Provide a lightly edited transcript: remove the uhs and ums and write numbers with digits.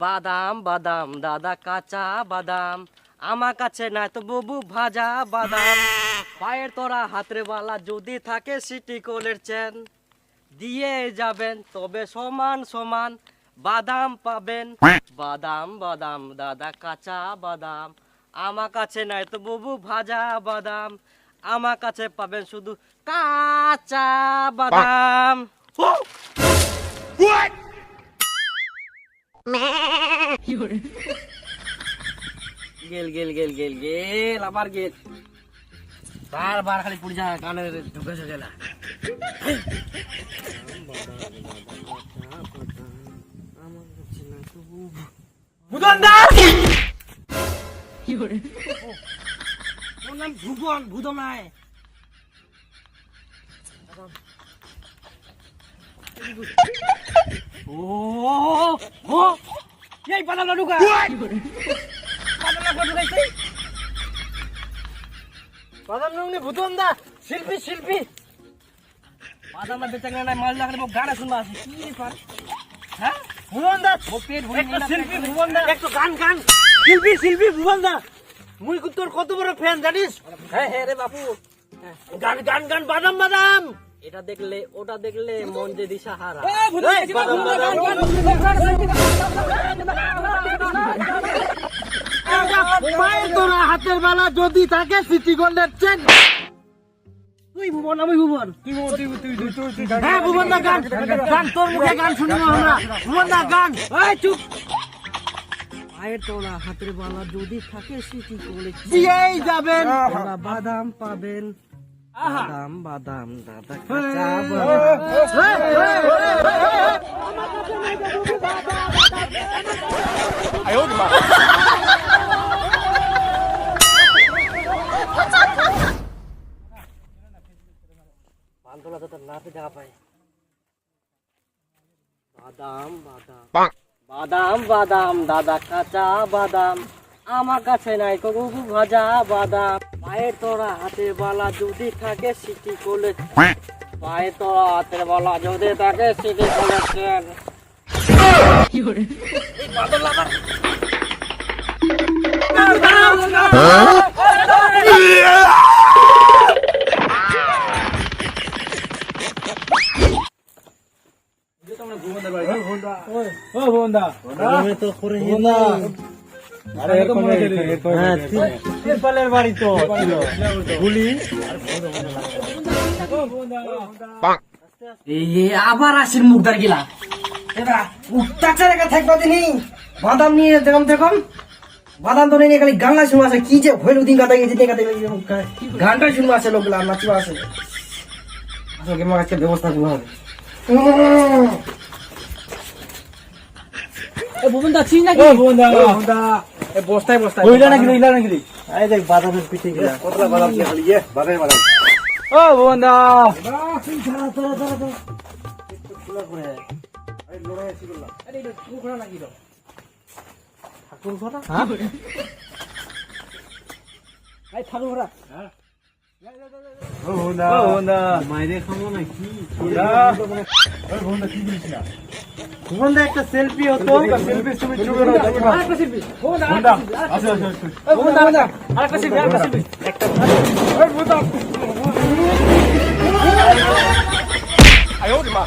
বাদাম বাদাম দাদা কাঁচা বাদাম, আমার কাছে নাই তো বুবু ভাজা বাদাম। পায়ের তোরা হাতের বালা যদি থাকে সিটি কোলের চেন, দিয়ে যাবেন তবে সমান সমান বাদাম পাবেন। বাদাম বাদাম দাদা কাঁচা বাদাম, আমার কাছে নাই তো বুবু ভাজা বাদাম, আমার কাছে পাবেন শুধু কাঁচা বাদাম। গেল গেল গেল গেল গেল আবার গেল, বারবার খালি পড়ে যা কানের ঢুকেছে গেলা। ভুবন ভুদন নাই ও ও এই বাদাম না ঢুকা, বাদাম নুনে ভুতন দা শিল্পী শিল্পী বাদাম না বেচা নাই মাল লাগালে গান শুনবা আসি কি পার। হ্যাঁ ভুবন দা ও পেট ভরে একটা শিল্পী ভুবন দা একটু গান গান শিল্পী শিল্পী ভুবন দা মুই তোর কত বড় ফ্যান জানিস। হ্যাঁ হ্যাঁ রে বাপু গান গান গান বাদাম বাদাম, এটা দেখলে ওটা দেখলে মন যে দিশাহারা। বাদাম বাদাম তোরা হাতের বেলা যদি থাকে সিটি গোল্ডের চেন। তুই ভুবন আমি ভুবন, হ্যাঁ ভুবন দা গান গান তোর মুখে গান শুনবো আমরা। ভুবন দা গান চুপ। পায়ের তোলা হাতের বেলা যদি থাকে সিটি গোল্ডের দিয়েই যাবেন বাদাম পাবেন। বাদাম বাদাম দাদা কাঁচা বান্দোলা তো নাতে দেখা পায়। বাদাম বাদাম বাদাম বাদাম দাদা কাঁচা বাদাম, আমার কাছে নাই তো বুবু ভাজা বাদাম। পায়ের তোরা হাতের বালা যদি থাকে সিটি কোলের, পায়ের তোরা হাতের বালা যদি থাকে সিটি কোলের চেন। বাড়ি তো আবার আসির মুখদার গিলা থাকবা তিনি বাদাম নিয়ে দেখম দেখম বাদাম তো নিয়ে খালি গান শুনবা আছে কি যে ভৈল দিন গাতা গেছে গানটা শুনবা আছে লোকগুলা নাচবা আছে। আসলে আজকে ব্যবস্থা করবো হবে। ভুবনদা চিন নাকি বস্তায় বস্তায় ওইটা নাকি ইলা নাকি এই দেখ বাদামের পিঠে গিলা কতলা বাদাম দিয়ে খালি বাদাম বাদাম। ও ভুবনদা চিন ছাড়া তোরা তোরা তো কুলা করে এই লড়াই আছে গুলা আরে এটা কুকড়া নাকি রে ঠাকুর ঘোড়া। হ্যাঁ এই ঠাকুর ঘোড়া। হ্যাঁ ও ভুবনদা ভুবনদা মাইরে খামো নাকি ওই ভুবনদা কি বলিস না। ভুবনদা একটা সেলফি হতো, সেলফি তুমি ছবি নাও। আরেকটা সেলফি ভুবনদা আসো আসো ওই ভুবনদা আরেকটা সেলফি আরেকটা সেলফি একটা ওই ভুবনদা আয় ওরে মা